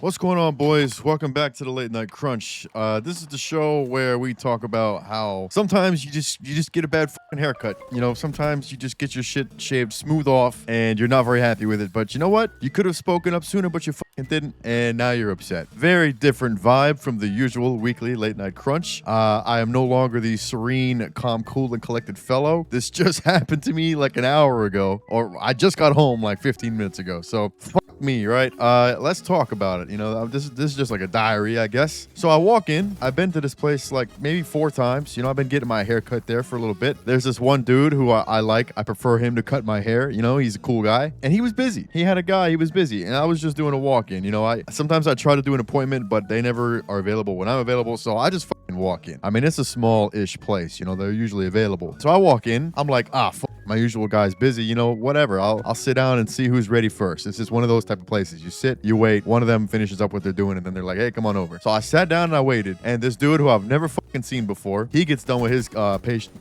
What's going on, boys? Welcome back to the Late Night Crunch. This is the show where we talk about how sometimes you just get a bad fucking haircut. You know, sometimes you just get your shit shaved smooth off and you're not very happy with it. But you know what? You could have spoken up sooner, but you fucking didn't, and now you're upset. Very different vibe from the usual weekly Late Night Crunch. I am no longer the serene, calm, cool, and collected fellow. This just happened to me like an hour ago, or I just got home like 15 minutes ago. So fuck me, right? Let's talk about it. You know, this is just like a diary, I guess. So I walk in. I've been to this place like maybe 4 times. You know, I've been getting my hair cut there for a little bit. There's this one dude who I like. I prefer him to cut my hair. You know, he's a cool guy. And he was busy. He had a guy. He was busy. And I was just doing a walk-in. You know, sometimes I try to do an appointment, but they never are available when I'm available. So I just fucking walk in. I mean, it's a small-ish place. You know, they're usually available. So I walk in. I'm like, fuck. My usual guy's busy, you know, whatever. I'll sit down and see who's ready first. This is one of those type of places. You sit, you wait, one of them finishes up what they're doing, and then they're like, hey, come on over. So I sat down and I waited, and this dude who I've never fucking seen before, he gets done with his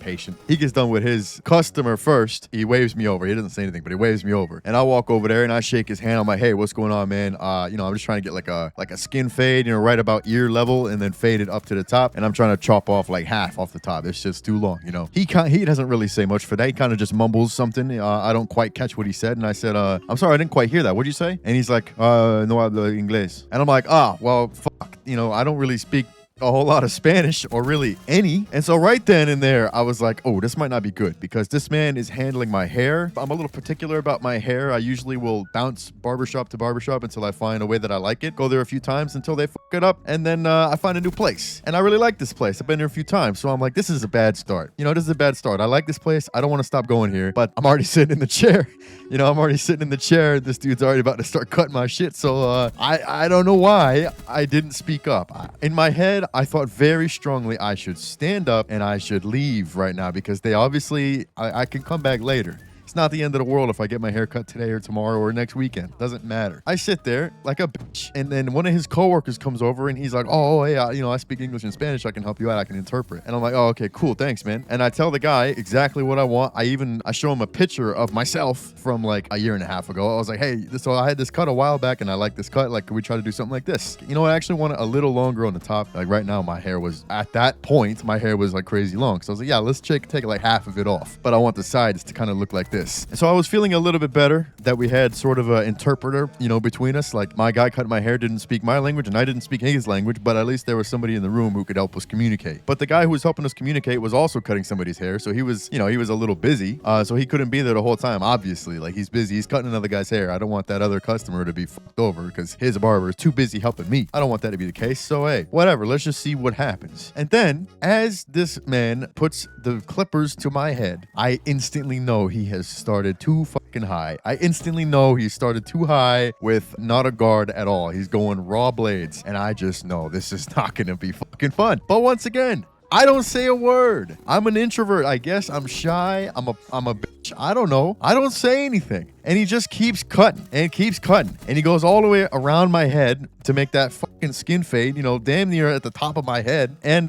patient. He gets done with his customer first. He waves me over. He doesn't say anything, but he waves me over. And I walk over there and I shake his hand. I'm like, hey, what's going on, man? You know, I'm just trying to get like a skin fade, you know, right about ear level, and then fade it up to the top. And I'm trying to chop off like half off the top. It's just too long, you know. He doesn't really say much for that. He kind of just mumbles something. I don't quite catch what he said. And I said, I'm sorry, I didn't quite hear that. What'd you say? And he's like, no hablo inglés. And I'm like, well, fuck. You know, I don't really speak a whole lot of Spanish, or really any. And so right then and there, I was like, oh, this might not be good, because this man is handling my hair. I'm a little particular about my hair. I usually will bounce barbershop to barbershop until I find a way that I like it. Go there a few times until they fuck it up. And then I find a new place. And I really like this place. I've been there a few times. So I'm like, this is a bad start. You know, this is a bad start. I like this place. I don't want to stop going here, but I'm already sitting in the chair. You know, I'm already sitting in the chair. This dude's already about to start cutting my shit. So I don't know why I didn't speak up. In my head, I thought very strongly I should stand up and I should leave right now, because they obviously, I can come back later. It's not the end of the world if I get my hair cut today or tomorrow or next weekend. Doesn't matter. I sit there like a bitch, and then one of his coworkers comes over and he's like, oh, hey, you know, I speak English and Spanish. I can help you out. I can interpret. And I'm like, oh, okay, cool. Thanks, man. And I tell the guy exactly what I want. I show him a picture of myself from like a year and a half ago. I was like, hey, so I had this cut a while back and I like this cut. Like, could we try to do something like this? You know, I actually want it a little longer on the top. Like right now, my hair was, at that point, my hair was like crazy long. So I was like, yeah, let's take like half of it off. But I want the sides to kind of look like this. And so I was feeling a little bit better that we had sort of an interpreter, you know, between us. Like, my guy cutting my hair didn't speak my language and I didn't speak his language, but at least there was somebody in the room who could help us communicate. But the guy who was helping us communicate was also cutting somebody's hair, so he was, you know, he was a little busy, so he couldn't be there the whole time, obviously. Like, he's busy, he's cutting another guy's hair. I don't want that other customer to be fucked over because his barber is too busy helping me. I don't want that to be the case, so hey, whatever, let's just see what happens. And then, as this man puts the clippers to my head, I instantly know he has started too fucking high. I instantly know he started too high with not a guard at all. He's going raw blades, and I just know this is not gonna be fucking fun. But once again, I don't say a word. I'm an introvert, I guess. I'm shy. I'm a bitch. I don't know. I don't say anything. And he just keeps cutting and keeps cutting. And he goes all the way around my head to make that fucking skin fade, you know, damn near at the top of my head. And,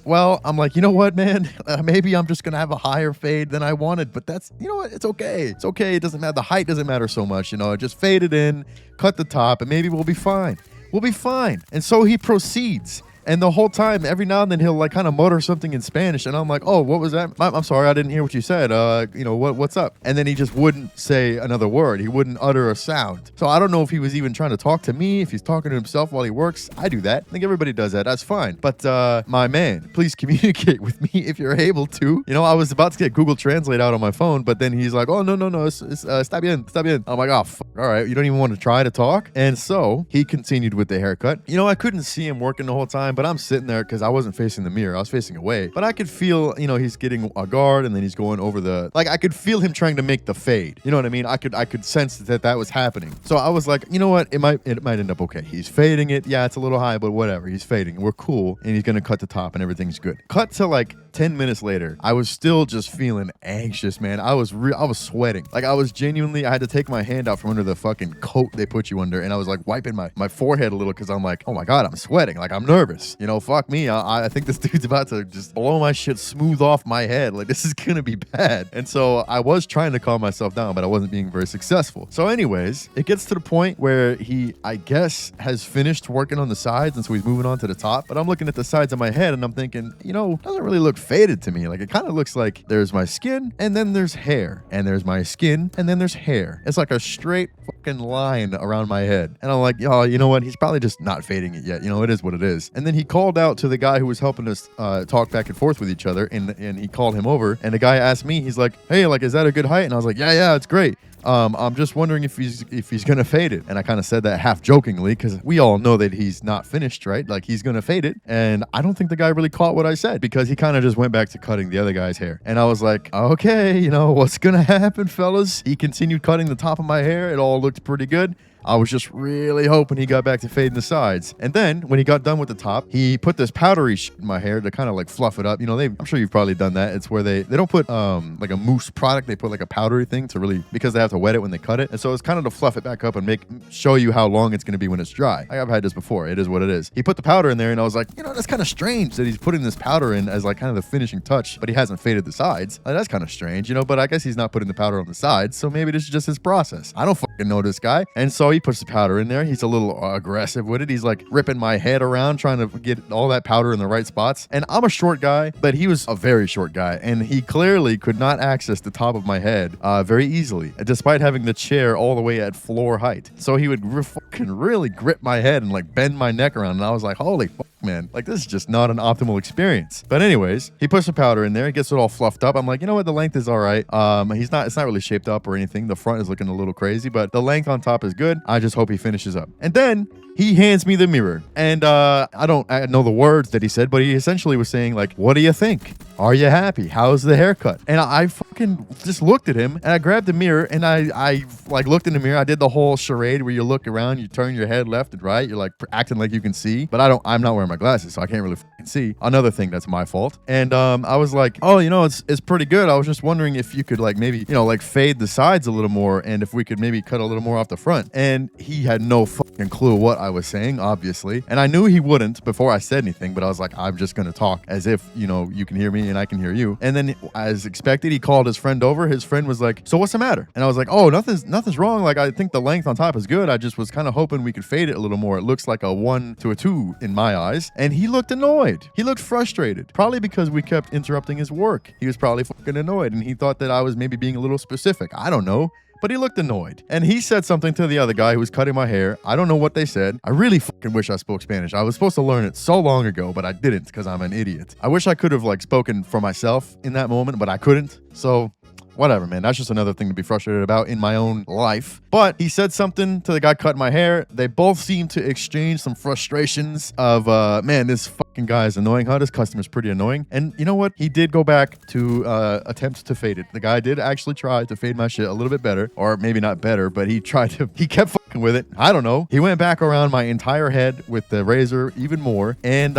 well, I'm like, you know what, man? Maybe I'm just going to have a higher fade than I wanted. But that's, you know what? It's okay. It's okay. It doesn't matter. The height doesn't matter so much. You know, just fade it in, cut the top, and maybe we'll be fine. We'll be fine. And so he proceeds. And the whole time, every now and then, he'll like kind of mutter something in Spanish, and I'm like, "Oh, what was that? I'm sorry, I didn't hear what you said. You know, what's up?" And then he just wouldn't say another word. He wouldn't utter a sound. So I don't know if he was even trying to talk to me, if he's talking to himself while he works. I do that. I think everybody does that. That's fine. But my man, please communicate with me if you're able to. You know, I was about to get Google Translate out on my phone, but then he's like, "Oh, no, it's está bien, está bien." I'm like, "Oh, fuck. All right, you don't even want to try to talk?" And so he continued with the haircut. You know, I couldn't see him working the whole time, but I'm sitting there because I wasn't facing the mirror. I was facing away. But I could feel, you know, he's getting a guard and then he's going over the, like, I could feel him trying to make the fade. You know what I mean? I could sense that was happening. So I was like, you know what? It might end up okay. He's fading it. Yeah, it's a little high, but whatever. He's fading. We're cool. And he's going to cut the top and everything's good. Cut to like 10 minutes later, I was still just feeling anxious, man. I was sweating. Like I had to take my hand out from under the fucking coat they put you under, and I was like wiping my forehead a little because I'm like, oh my God, I'm sweating. Like I'm nervous. You know, fuck me. I think this dude's about to just blow my shit smooth off my head. Like this is gonna be bad. And so I was trying to calm myself down, but I wasn't being very successful. So anyways, it gets to the point where he, I guess, has finished working on the sides, and so he's moving on to the top. But I'm looking at the sides of my head and I'm thinking, you know, it doesn't really look faded to me. Like it kind of looks like there's my skin and then there's hair, and there's my skin and then there's hair. It's like a straight fucking line around my head. And I'm like, oh, you know what? He's probably just not fading it yet. You know, it is what it is. And then he called out to the guy who was helping us talk back and forth with each other, and he called him over, and the guy asked me, he's like, hey, like, is that a good height? And I was like, yeah, it's great. I'm just wondering if he's gonna fade it. And I kind of said that half jokingly because we all know that he's not finished, right? Like he's gonna fade it. And I don't think the guy really caught what I said because he kind of just went back to cutting the other guy's hair. And I was like, okay, you know, what's gonna happen, fellas? He continued cutting the top of my hair. It all looked pretty good. I was just really hoping he got back to fading the sides. And then when he got done with the top, he put this powdery shit in my hair to kind of like fluff it up. You know, I'm sure you've probably done that. It's where they don't put like a mousse product. They put like a powdery thing to really, because they have to wet it when they cut it. And so it's kind of to fluff it back up and show you how long it's going to be when it's dry. I've had this before. It is what it is. He put the powder in there and I was like, you know, that's kind of strange that he's putting this powder in as like kind of the finishing touch, but he hasn't faded the sides. Like, that's kind of strange, you know, but I guess he's not putting the powder on the sides. So maybe this is just his process. I don't fucking know this guy. And so he puts the powder in there. He's a little aggressive with it. He's like ripping my head around, trying to get all that powder in the right spots. And I'm a short guy, but he was a very short guy. And he clearly could not access the top of my head very easily, despite having the chair all the way at floor height. So he would fucking really grip my head and like bend my neck around. And I was like, holy fuck, man. Like this is just not an optimal experience. But anyways, he puts the powder in there. He gets it all fluffed up. I'm like, you know what? The length is all right. It's not really shaped up or anything. The front is looking a little crazy, but the length on top is good. I just hope he finishes up. And then he hands me the mirror, and I don't know the words that he said, but he essentially was saying like, what do you think? Are you happy? How's the haircut? And I fucking just looked at him, and I grabbed the mirror, and I like looked in the mirror. I did the whole charade where you look around, you turn your head left and right, you're like acting like you can see, but I'm not wearing my glasses, so I can't really fucking see. Another thing that's my fault. And I was like, oh, you know, it's pretty good. I was just wondering if you could like maybe, you know, like fade the sides a little more, and if we could maybe cut a little more off the front. And he had no fucking clue what I was saying, obviously. And I knew he wouldn't before I said anything, but I was like, I'm just gonna talk as if, you know, you can hear me and I can hear you. And then as expected, he called his friend over. His friend was like, so what's the matter? And I was like, oh, nothing's wrong. Like, I think the length on top is good. I just was kind of hoping we could fade it a little more. It looks like a 1 to a 2 in my eyes. And he looked annoyed. He looked frustrated, probably because we kept interrupting his work. He was probably fucking annoyed, and he thought that I was maybe being a little specific. I don't know. But he looked annoyed. And he said something to the other guy who was cutting my hair. I don't know what they said. I really fucking wish I spoke Spanish. I was supposed to learn it so long ago, but I didn't because I'm an idiot. I wish I could have like spoken for myself in that moment, but I couldn't. So whatever, man. That's just another thing to be frustrated about in my own life. But he said something to the guy cutting my hair. They both seemed to exchange some frustrations of, man, this fucking guy is annoying. Huh? This customer's pretty annoying. And you know what? He did go back to attempt to fade it. The guy did actually try to fade my shit a little bit better. Or maybe not better, but he kept fucking with it. I don't know. He went back around my entire head with the razor even more. And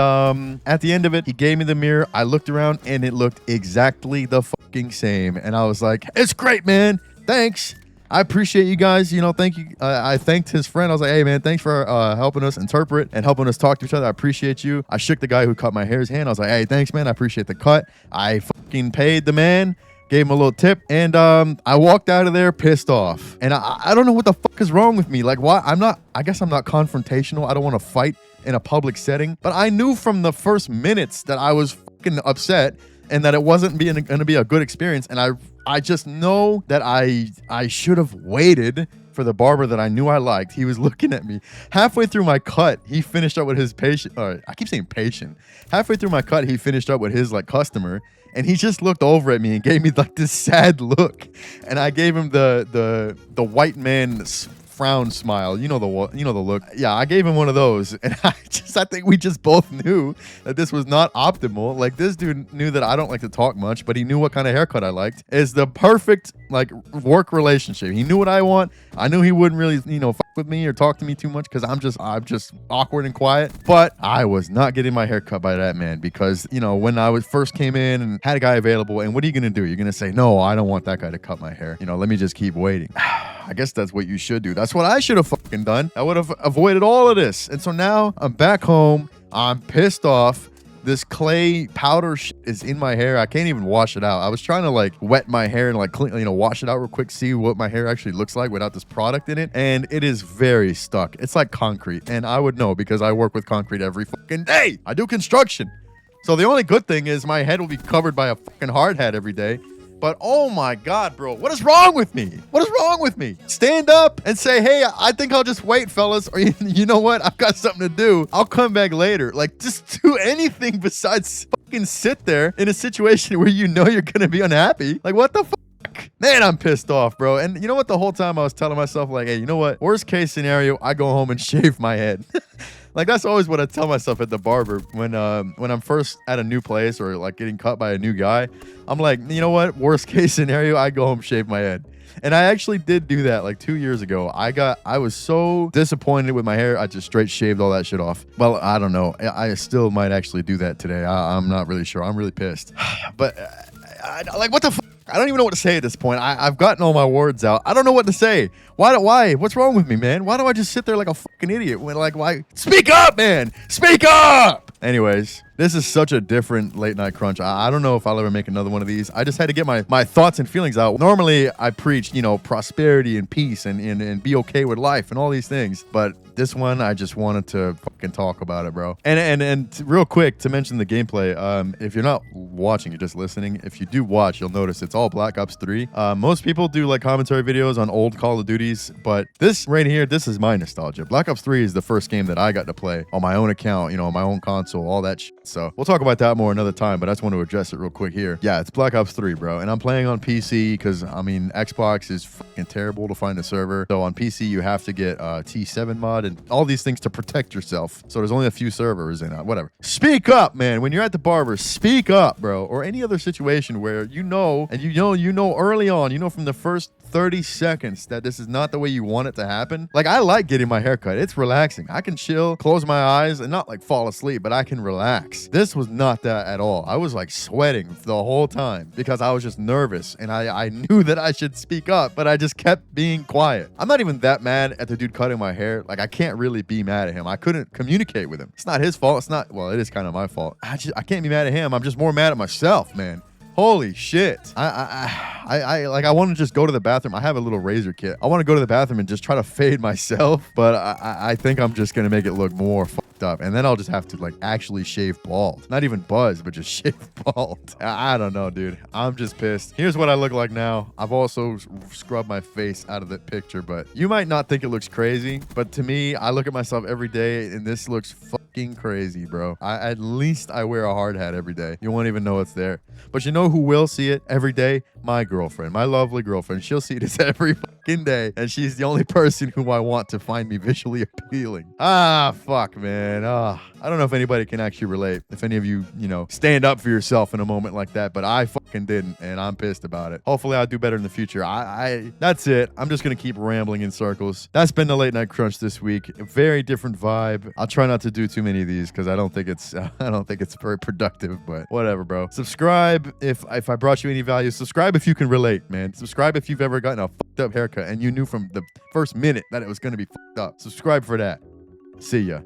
at the end of it, he gave me the mirror. I looked around and it looked exactly the fucking same. And I was like, it's great, man. Thanks. I appreciate you guys. You know, thank you. I thanked his friend. I was like, hey, man, thanks for helping us interpret and helping us talk to each other. I appreciate you. I shook the guy who cut my hair's hand. I was like, hey, thanks, man. I appreciate the cut. I fucking paid the man, gave him a little tip, and I walked out of there pissed off. And I don't know what the fuck is wrong with me. Like, why? I guess I'm not confrontational. I don't want to fight in a public setting. But I knew from the first minutes that I was fucking upset and that it wasn't going to be a good experience. And I just know that I should have waited for the barber that I knew I liked. He was looking at me. Halfway through my cut, he finished up with his patient. I keep saying patient. Halfway through my cut, he finished up with his like customer. And he just looked over at me and gave me like this sad look. And I gave him the white man frown smile. You know the look. Yeah, I gave him one of those, and I think we just both knew that this was not optimal. Like, this dude knew that I don't like to talk much, but he knew what kind of haircut I liked. Is the perfect like work relationship. He knew what I want. I knew he wouldn't really, fuck with me or talk to me too much because I'm just awkward and quiet. But I was not getting my hair cut by that man because, when I first came in and had a guy available, and what are you gonna do? You're gonna say, no, I don't want that guy to cut my hair. Let me just keep waiting. I guess that's what you should do. That's what I should have fucking done. I would have avoided all of this. And so now I'm back home. I'm pissed off. This clay powder shit is in my hair. I can't even wash it out. I was trying to like wet my hair and like clean, wash it out real quick, see what my hair actually looks like without this product in it. And it is very stuck. It's like concrete. And I would know because I work with concrete every fucking day. I do construction. So the only good thing is my head will be covered by a fucking hard hat every day. But oh my God, bro, what is wrong with me? What is wrong with me? Stand up and say, hey, I think I'll just wait, fellas. Or you know what? I've got something to do. I'll come back later. Like, just do anything besides fucking sit there in a situation where you're going to be unhappy. Like, what the fuck? Man, I'm pissed off, bro. And you know what? The whole time I was telling myself, like, hey, you know what? Worst case scenario, I go home and shave my head. Like, that's always what I tell myself at the barber when I'm first at a new place or like getting cut by a new guy. I'm like, you know what? Worst case scenario, I go home, shave my head. And I actually did do that like 2 years ago. I was so disappointed with my hair. I just straight shaved all that shit off. Well, I don't know. I still might actually do that today. I'm not really sure. I'm really pissed. But like, what the fuck? I don't even know what to say at this point. I've gotten all my words out. I don't know what to say. Why? What's wrong with me, man? Why do I just sit there like a fucking idiot? Why? Speak up, man! Speak up! Anyways, this is such a different late night crunch. I don't know if I'll ever make another one of these. I just had to get my thoughts and feelings out. Normally, I preach, prosperity and peace and be okay with life and all these things. But this one, I just wanted to fucking talk about it, bro. And real quick, to mention the gameplay, if you're not watching, you're just listening. If you do watch, you'll notice it's all Black Ops 3. Most people do like commentary videos on old Call of Duties, but this right here, this is my nostalgia. Black Ops 3 is the first game that I got to play on my own account, on my own console, all that shit. So we'll talk about that more another time, but I just want to address it real quick here. Yeah, it's Black Ops 3, bro. And I'm playing on PC because, Xbox is fucking terrible to find a server. So on PC, you have to get T7 mod and all these things to protect yourself. So there's only a few servers and whatever. Speak up, man. When you're at the barber, speak up, bro. Or any other situation where you know early on, from the first 30 seconds that this is not the way you want it to happen. Like, I like getting my hair cut. It's relaxing. I can chill, close my eyes, and not like fall asleep, but I can relax. This was not that at all. I was like sweating the whole time because I was just nervous and I knew that I should speak up, but I just kept being quiet. I'm not even that mad at the dude cutting my hair. Like, I can't really be mad at him. I couldn't communicate with him. It's not his fault. It is kind of my fault. I can't be mad at him. I'm just more mad at myself, man. Holy shit. I want to just go to the bathroom. I have a little razor kit. I want to go to the bathroom and just try to fade myself, but I think I'm just going to make it look more fucked up. And then I'll just have to like actually shave bald. Not even buzz, but just shave bald. I don't know, dude. I'm just pissed. Here's what I look like now. I've also scrubbed my face out of that picture, but you might not think it looks crazy, but to me, I look at myself every day and this looks fucking crazy, bro. At least I wear a hard hat every day. You won't even know it's there. But you know who will see it every day? My girlfriend, my lovely girlfriend. She'll see this every fucking day, and she's the only person who I want to find me visually appealing. Fuck, man. I don't know if anybody can actually relate. If any of you, stand up for yourself in a moment like that, but I fucking didn't, and I'm pissed about it. Hopefully I'll do better in the future. That's it. I'm just gonna keep rambling in circles. That's been the Late Night Crunch this week. A very different vibe. I'll try not to do too many of these because I don't think it's very productive, but whatever, bro. Subscribe if I brought you any value. Subscribe if you can relate, man. Subscribe if you've ever gotten a fucked up haircut and you knew from the first minute that it was gonna be fucked up. Subscribe for that. See ya.